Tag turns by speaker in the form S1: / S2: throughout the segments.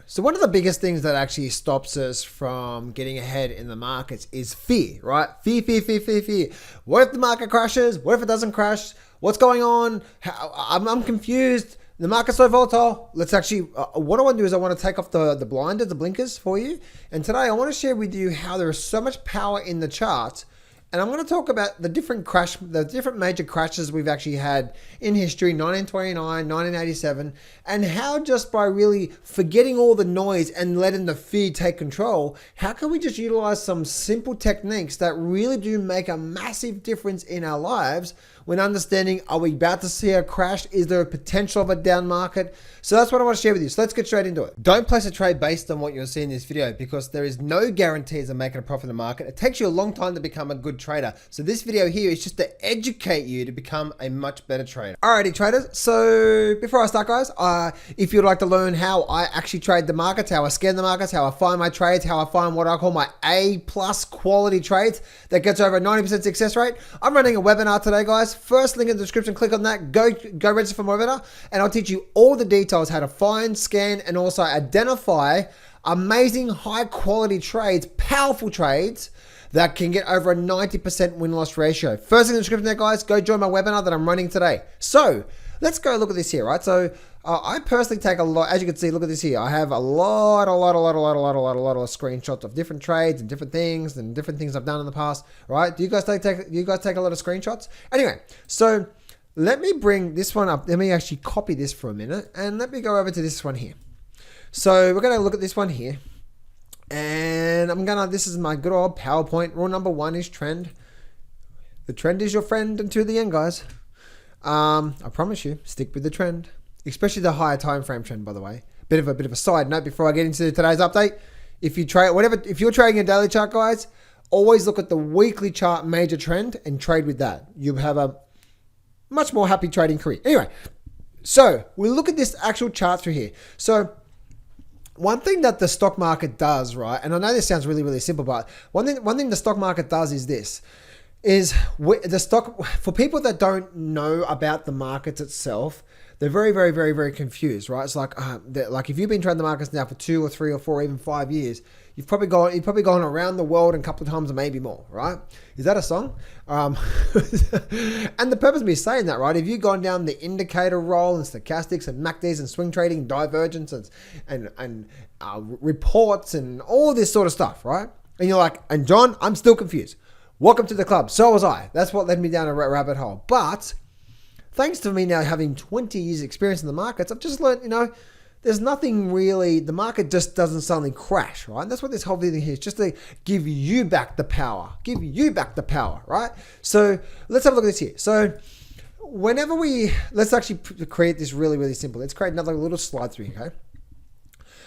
S1: So one of the biggest things that actually stops us from getting ahead in the markets is fear, right? Fear. What if the market crashes? What if it doesn't crash? What's going on? I'm confused. The market's so volatile. Let's actually, what I want to do is I want to take off the blinders, the blinkers for you. And today I want to share with you how there is so much power in the charts. And I'm going to talk about the different major crashes we've actually had in history, 1929, 1987, and how just by really forgetting all the noise and letting the fear take control, how can we just utilize some simple techniques that really do make a massive difference in our lives when understanding, are we about to see a crash? Is there a potential of a down market? So that's what I want to share with you. So let's get straight into it. Don't place a trade based on what you'll see in this video because there is no guarantees of making a profit in the market. It takes you a long time to become a good trader. So this video here is just to educate you to become a much better trader. Alrighty traders, so before I start guys, if you'd like to learn how I actually trade the markets, how I scan the markets, how I find my trades, how I find what I call my A+ quality trades that gets over a 90% success rate, I'm running a webinar today guys. First link in the description, click on that, go register for my webinar, and I'll teach you all the details, how to find, scan, and also identify amazing high quality trades, powerful trades that can get over a 90% win-loss ratio. First link in the description there guys, go join my webinar that I'm running today. So let's go look at this here, right? So I personally take a lot, as you can see, look at this here. I have a lot of screenshots of different trades and different things I've done in the past, right? Do you guys take a lot of screenshots? Anyway, so let me bring this one up. Let me actually copy this for a minute and let me go over to this one here. So we're going to look at this one here. And this is my good old PowerPoint. Rule number 1 is trend. The trend is your friend until the end, guys. I promise you, stick with the trend, especially the higher time frame trend, by the way. Bit of a side note before I get into today's update. If you're trading a daily chart, guys, always look at the weekly chart major trend and trade with that. You'll have a much more happy trading career. Anyway, so we look at this actual chart through here. So one thing that the stock market does, right? And I know this sounds really, really simple, but one thing the stock market does is this. For people that don't know about the markets itself, they're very confused, right? It's like if you've been trading the markets now for 2 or 3 or 4 or even 5 years, you've probably gone around the world a couple of times or maybe more, right? Is that a song? And the purpose of me saying that, right? If you've gone down the indicator roll and stochastics and MACDs and swing trading, divergence and reports and all this sort of stuff, right? And you're like, and John, I'm still confused. Welcome to the club. So was I. That's what led me down a rabbit hole. But thanks to me now having 20 years experience in the markets, I've just learned, there's nothing really, the market just doesn't suddenly crash, right? And that's what this whole video here is, just to give you back the power. Give you back the power, right? So let's have a look at this here. So let's actually create this really, really simple. Let's create another little slide through here, okay?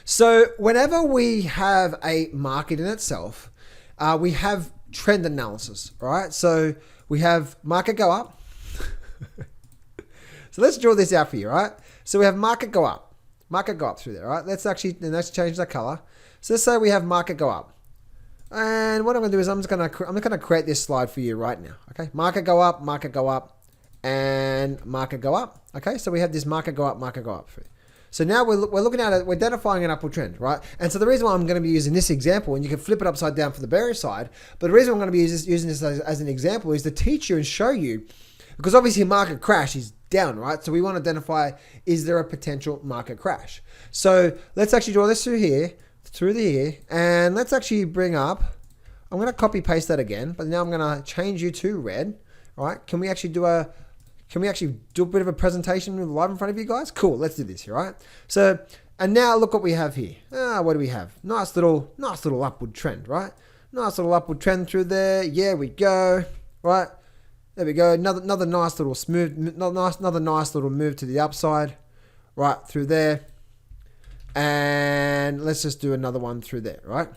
S1: So whenever we have a market in itself, we have trend analysis, right? So we have market go up. So let's draw this out for you, right? So we have market go up through there, right? Let's change that color. So let's say we have market go up. And what I'm going to do is I'm just going to create this slide for you right now, okay? Market go up, and market go up, okay? So we have this market go up. So now we're looking at it, we're identifying an upward trend, right? And so the reason why I'm going to be using this example, and you can flip it upside down for the bearish side, but the reason I'm going to be using this as an example is to teach you and show you, because obviously market crash is down, right? So we want to identify, is there a potential market crash? So let's actually draw this through here, and let's actually bring up, I'm going to copy paste that again, but now I'm going to change you to red, all right? Can we actually do a bit of a presentation live in front of you guys? Cool, let's do this here, right? So, and now look what we have here. What do we have? Nice little upward trend, right? Nice little upward trend through there. Yeah, we go, right? There we go. Another nice little nice little move to the upside, right through there. And let's just do another one through there, right?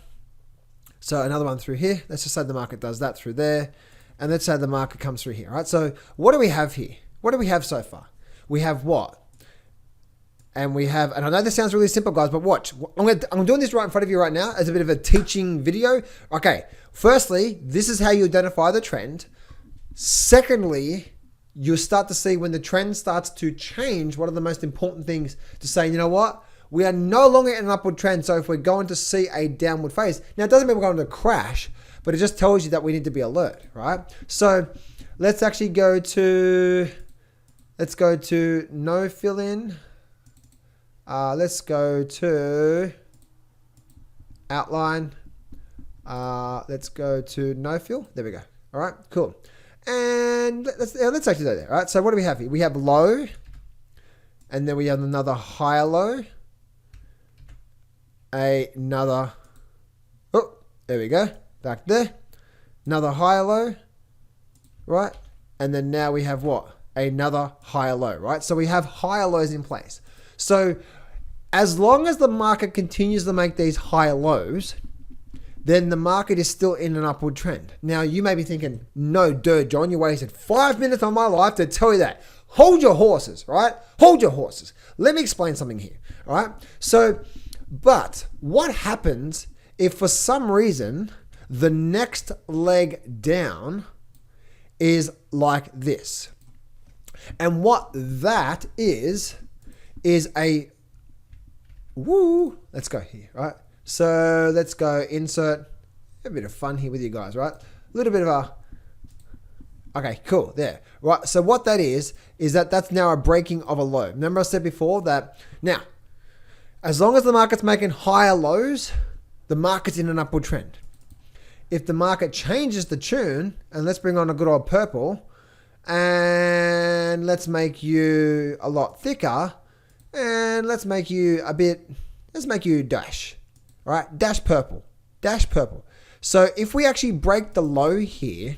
S1: So another one through here. Let's just say the market does that through there. And let's say the market comes through here, right? So what do we have here? What do we have so far? We have what? And we have, and I know this sounds really simple, guys, but watch. I'm doing this right in front of you right now as a bit of a teaching video. Okay, firstly, this is how you identify the trend. Secondly, you'll start to see when the trend starts to change, what are the most important things to say, you know what? We are no longer in an upward trend. So if we're going to see a downward phase, now it doesn't mean we're going to crash, but it just tells you that we need to be alert, right? So let's actually go to no fill in. Let's go to outline. Let's go to no fill. There we go. All right, cool. And let's actually do that. All right. So what do we have here? We have low, and then we have another higher low. Another. Oh, there we go. Back there. Another higher low. Right. And then now we have what? Another higher low. Right. So we have higher lows in place. So as long as the market continues to make these higher lows, then the market is still in an upward trend. Now, you may be thinking, no, dude, John, you wasted 5 minutes of my life to tell you that. Hold your horses, right? Hold your horses. Let me explain something here, all right? So, but what happens if for some reason the next leg down is like this? And what that is a, let's go here, right? So let's go insert a bit of fun here with you guys, right? A little bit of a, okay, cool, there, right? So what that is that's now a breaking of a low. Remember I said before that now, as long as the market's making higher lows, the market's in an upward trend. If the market changes the tune, and let's bring on a good old purple, and let's make you a lot thicker, and let's make you dash. Right, dash purple. So if we actually break the low here,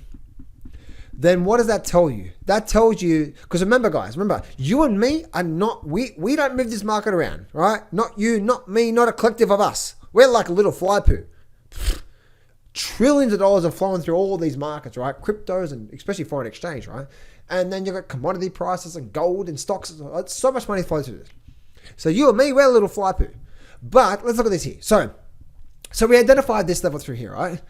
S1: then what does that tell you? That tells you, because remember guys, you and me are not, we don't move this market around, right? Not you, not me, not a collective of us. We're like a little fly poo. Trillions of dollars are flowing through all these markets, right? Cryptos and especially foreign exchange, right? And then you've got commodity prices and gold and stocks. It's so much money flows through this. So you and me, we're a little fly poo. But let's look at this here. So we identified this level through here, right?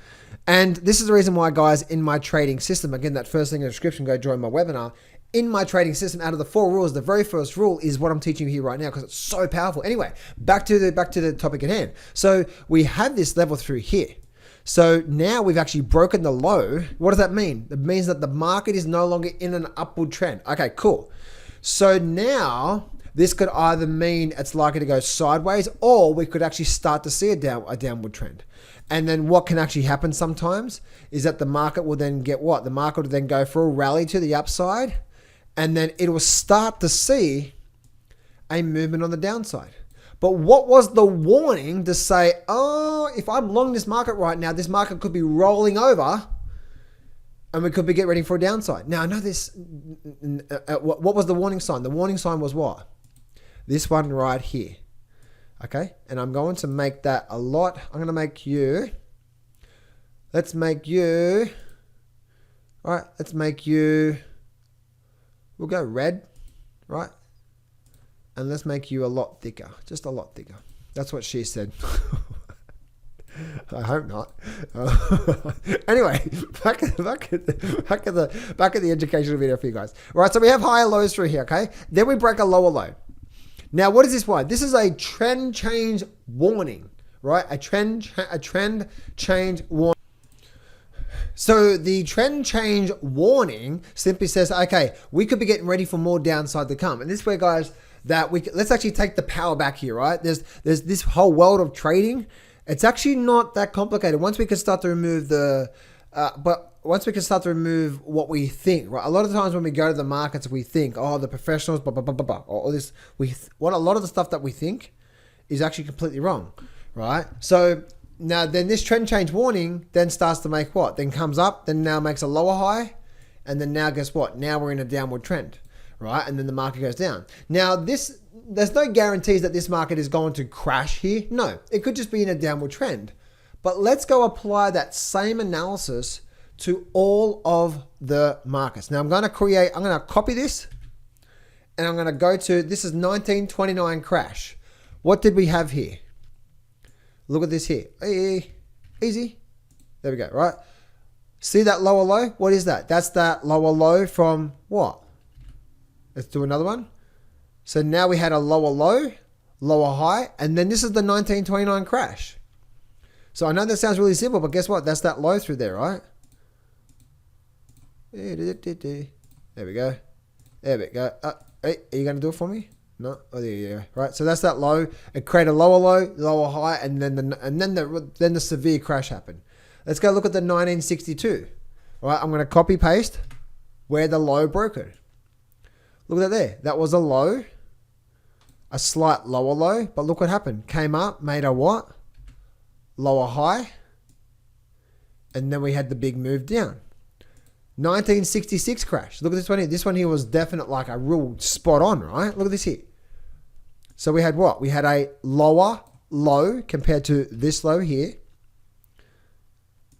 S1: And this is the reason why, guys, in my trading system, again, that first link in the description, go join my webinar. In my trading system, out of the 4 rules, the very first rule is what I'm teaching you here right now because it's so powerful. Anyway, back to the topic at hand. So we had this level through here. So now we've actually broken the low. What does that mean? It means that the market is no longer in an upward trend. Okay, cool. So now this could either mean it's likely to go sideways, or we could actually start to see a downward trend. And then what can actually happen sometimes is that the market will then get what? The market will then go for a rally to the upside, and then it will start to see a movement on the downside. But what was the warning to say, oh, if I'm long this market right now, this market could be rolling over and we could be getting ready for a downside. Now, I know this, what was the warning sign? The warning sign was what? This one right here. Okay, and I'm going to make that a lot. I'm going to make you, let's make you, all right, let's make you, we'll go red, right? And let's make you a lot thicker, just a lot thicker. That's what she said. I hope not. Anyway, back at the educational video for you guys. All right, so we have higher lows through here, okay? Then we break a lower low. Now, what is this one? This is a trend change warning, right? A trend change warning. So the trend change warning simply says, okay, we could be getting ready for more downside to come. And this way, guys, that let's actually take the power back here, right? There's this whole world of trading. It's actually not that complicated. Once we can start to remove once we can start to remove what we think, right? A lot of the times when we go to the markets, we think, oh, the professionals, blah, blah, blah, blah, blah. Or this, what a lot of the stuff that we think is actually completely wrong, right? So now then this trend change warning then starts to make what? Then comes up, then now makes a lower high. And then now guess what? Now we're in a downward trend, right? And then the market goes down. Now there's no guarantees that this market is going to crash here. No, it could just be in a downward trend. But let's go apply that same analysis to all of the markets. Now I'm going to copy this and I'm going to go to, this is 1929 crash. What did we have here? Look at this here. Easy. There we go, right? See that lower low? What is that? That's that lower low from what? Let's do another one. So now we had a lower lower high, and then this is the 1929 crash. So I know that sounds really simple, but guess what? That's that low through there, right? There we go. There we go. Hey, are you going to do it for me? No. Oh, there you go. Right. So that's that low. It created a lower low, lower high, and then the severe crash happened. Let's go look at the 1962. All right. I'm going to copy paste where the low broke it. Look at that there. That was a low, a slight lower low, but look what happened. Came up, made a what? Lower high, and then we had the big move down. 1966 crash. Look at this one here. This one here was definite, like a real spot on, right? Look at this here. So we had what? We had a lower low compared to this low here.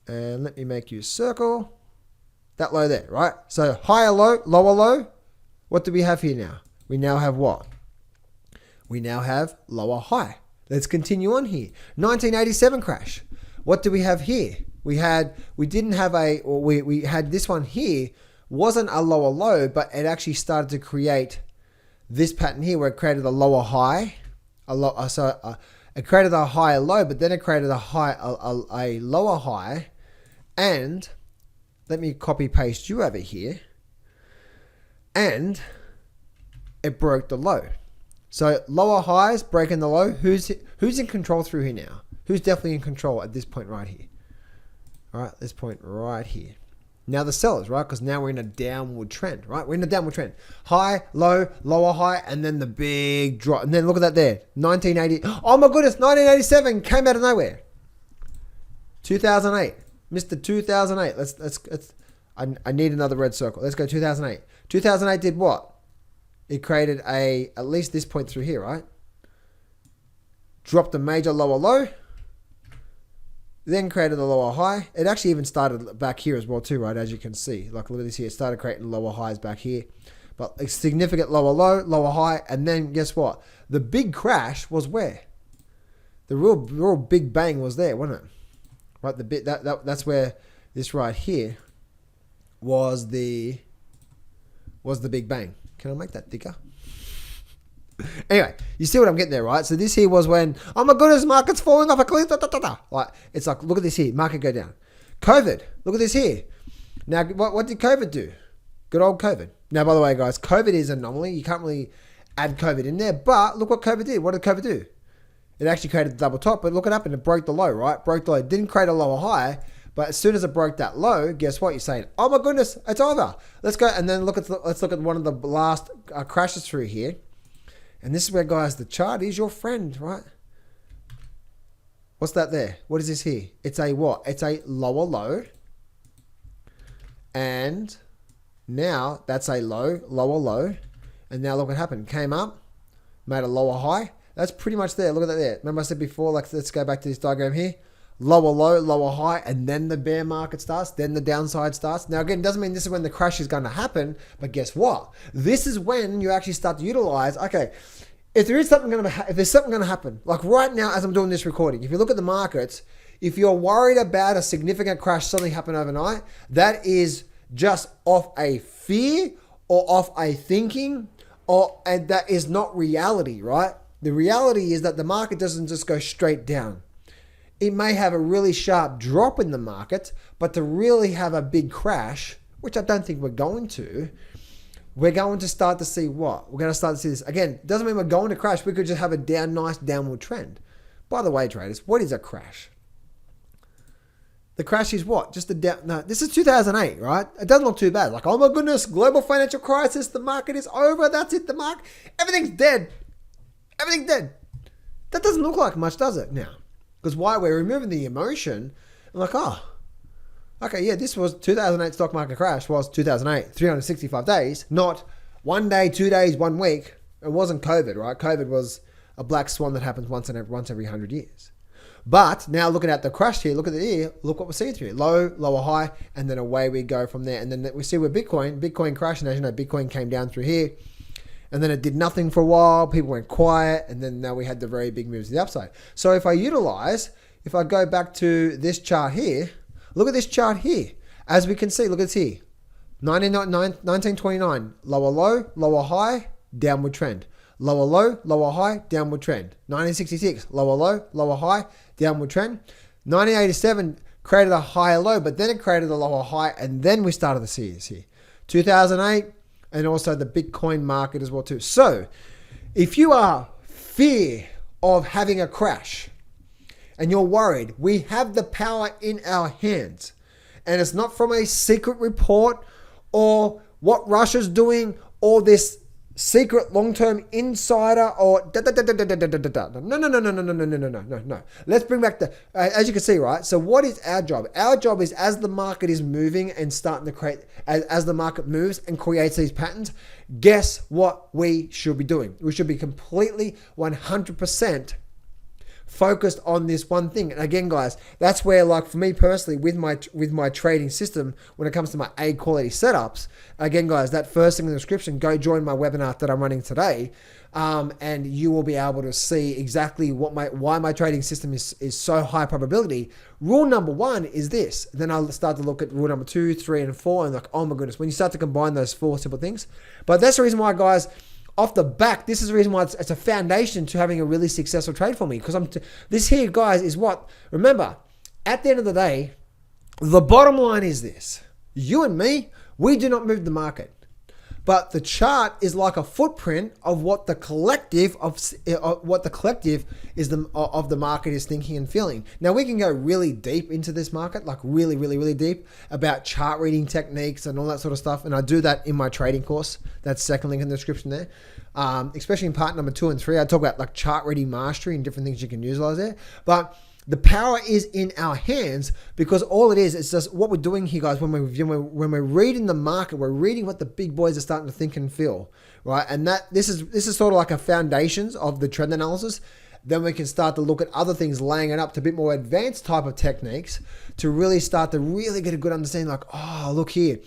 S1: And let me make you a circle. That low there, right? So higher low, lower low. What do we have here now? We now have what? We now have lower high. Let's continue on here. 1987 crash. What do we have here? We had this one here, wasn't a lower low, but it actually started to create this pattern here where it created a lower high, it created a higher low, but then it created a lower high, and let me copy paste you over here, and it broke the low. So lower highs breaking the low. Who's in control through here now? Who's definitely in control at this point right here? All right, this point right here. Now the sellers, right? Because now we're in a downward trend, right? We're in a downward trend. High, low, lower high, and then the big drop. And then look at that there. 1980. Oh my goodness, 1987 came out of nowhere. 2008. Mr. 2008. Let's I need another red circle. Let's go 2008. 2008 did what? It created at least this point through here, right? Dropped a major lower low. Then created a lower high. It actually even started back here as well too, right? As you can see. Like look at this here. It started creating lower highs back here. But a significant lower low, lower high. And then guess what? The big crash was where? The real big bang was there, wasn't it? Right? That's where this right here was the big bang. Can I make that thicker? Anyway, you see what I'm getting there, right? So this here was when, oh my goodness, market's falling off a cliff. Like, it's like, look at this here, market go down. COVID, look at this here. Now, what did COVID do? Good old COVID. Now, by the way, guys, COVID is an anomaly. You can't really add COVID in there, but look what COVID did. What did COVID do? It actually created the double top, but look what happened. It broke the low, right? Broke the low. It didn't create a lower high, but as soon as it broke that low, guess what? You're saying, oh my goodness, it's over. Let's go and then let's look at one of the last crashes through here. And this is where, guys, the chart is your friend, right? What's that there? What is this here? It's a what? It's a lower low. And now that's a lower low. And now look what happened. Came up, made a lower high. That's pretty much there. Look at that there. Remember I said before, like, let's go back to this diagram here. Lower low, lower high, and then the bear market starts, then the downside starts. Now again, it doesn't mean this is when the crash is going to happen, but guess what? This is when you actually start to utilize, okay, if there's something going to happen, like right now as I'm doing this recording, if you look at the markets, if you're worried about a significant crash suddenly happen overnight, that is just off a fear or off a thinking, and that is not reality, right? The reality is that the market doesn't just go straight down. It may have a really sharp drop in the market, but to really have a big crash, which I don't think we're going to start to see what? We're going to start to see this. Again, it doesn't mean we're going to crash. We could just have a nice downward trend. By the way, traders, what is a crash? The crash is what? Just this is 2008, right? It doesn't look too bad. Like, oh my goodness, global financial crisis, the market is over, that's it, the market, everything's dead. Everything's dead. That doesn't look like much, does it, now? Because why? We're removing the emotion. I'm like, oh, okay, yeah, this was 2008 stock market crash was 2008, 365 days, not 1 day, 2 days, 1 week. It wasn't COVID, right? COVID was a black swan that happens once every 100 years. But now looking at the crash here, look at the year, look what we're seeing through here. Low, lower high, and then away we go from there. And then we see where Bitcoin crashed, and as you know, Bitcoin came down through here. And then it did nothing for a while. People went quiet. And then now we had the very big moves to the upside. So if I go back to this chart here, look at this chart here. As we can see, look at this here. 1929, lower low, lower high, downward trend. lower low, lower high, downward trend. 1966, lower low, lower high, downward trend. 1987 created a higher low, but then it created a lower high, and then we started to see this here. 2008, and also the Bitcoin market as well too. So, if you are fear of having a crash, and you're worried, we have the power in our hands. And it's not from a secret report or what Russia's doing or this secret long-term insider or no. Let's bring back the, as you can see, right? So what is our job? Our job is as the market is moving and starting to create, as the market moves and creates these patterns, guess what we should be doing? We should be completely 100% focused on this one thing. And again, guys, that's where, like, for me personally, with my trading system, when it comes to my A quality setups, again, guys, that first thing in the description, go join my webinar that I'm running today, and you will be able to see exactly why my trading system is so high probability. Rule number 1 is this. Then I'll start to look at rule number 2, 3, and 4, and like, oh my goodness, when you start to combine those 4 simple things. But that's the reason why, guys, off the back, this is the reason why it's a foundation to having a really successful trade for me. Because this here, guys, is what, remember, at the end of the day, the bottom line is this. You and me, we do not move the market. But the chart is like a footprint of what the collective of the market is thinking and feeling. Now we can go really deep into this market, like really, really, really deep about chart reading techniques and all that sort of stuff. And I do that in my trading course. That's second link in the description there. Especially in part number 2 and 3, I talk about like chart reading mastery and different things you can utilize there. But the power is in our hands, because all it is, it's just what we're doing here, guys. When we're reading the market, we're reading what the big boys are starting to think and feel, right? And that this is sort of like a foundations of the trend analysis. Then we can start to look at other things, laying it up to a bit more advanced type of techniques to really start to really get a good understanding. Like, oh, look here.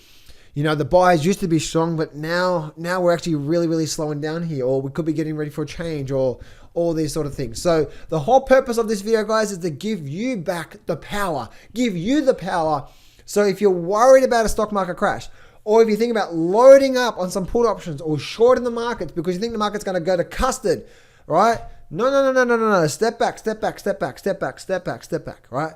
S1: You know, the buyers used to be strong, but now we're actually really, really slowing down here, or we could be getting ready for a change, or all these sort of things. So the whole purpose of this video, guys, is to give you back the power, give you the power. So if you're worried about a stock market crash, or if you think about loading up on some put options or shorting the markets because you think the market's going to go to custard, right? No. Step back, right?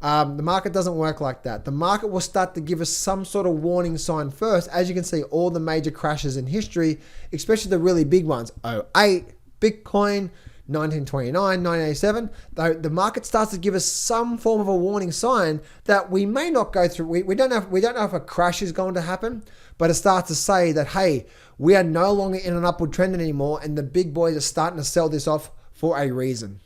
S1: The market doesn't work like that. The market will start to give us some sort of warning sign first. As you can see, all the major crashes in history, especially the really big ones, 2008, Bitcoin, 1929, 1987, the market starts to give us some form of a warning sign that we may not go through. We don't know if a crash is going to happen, but it starts to say that, hey, we are no longer in an upward trend anymore, and the big boys are starting to sell this off for a reason.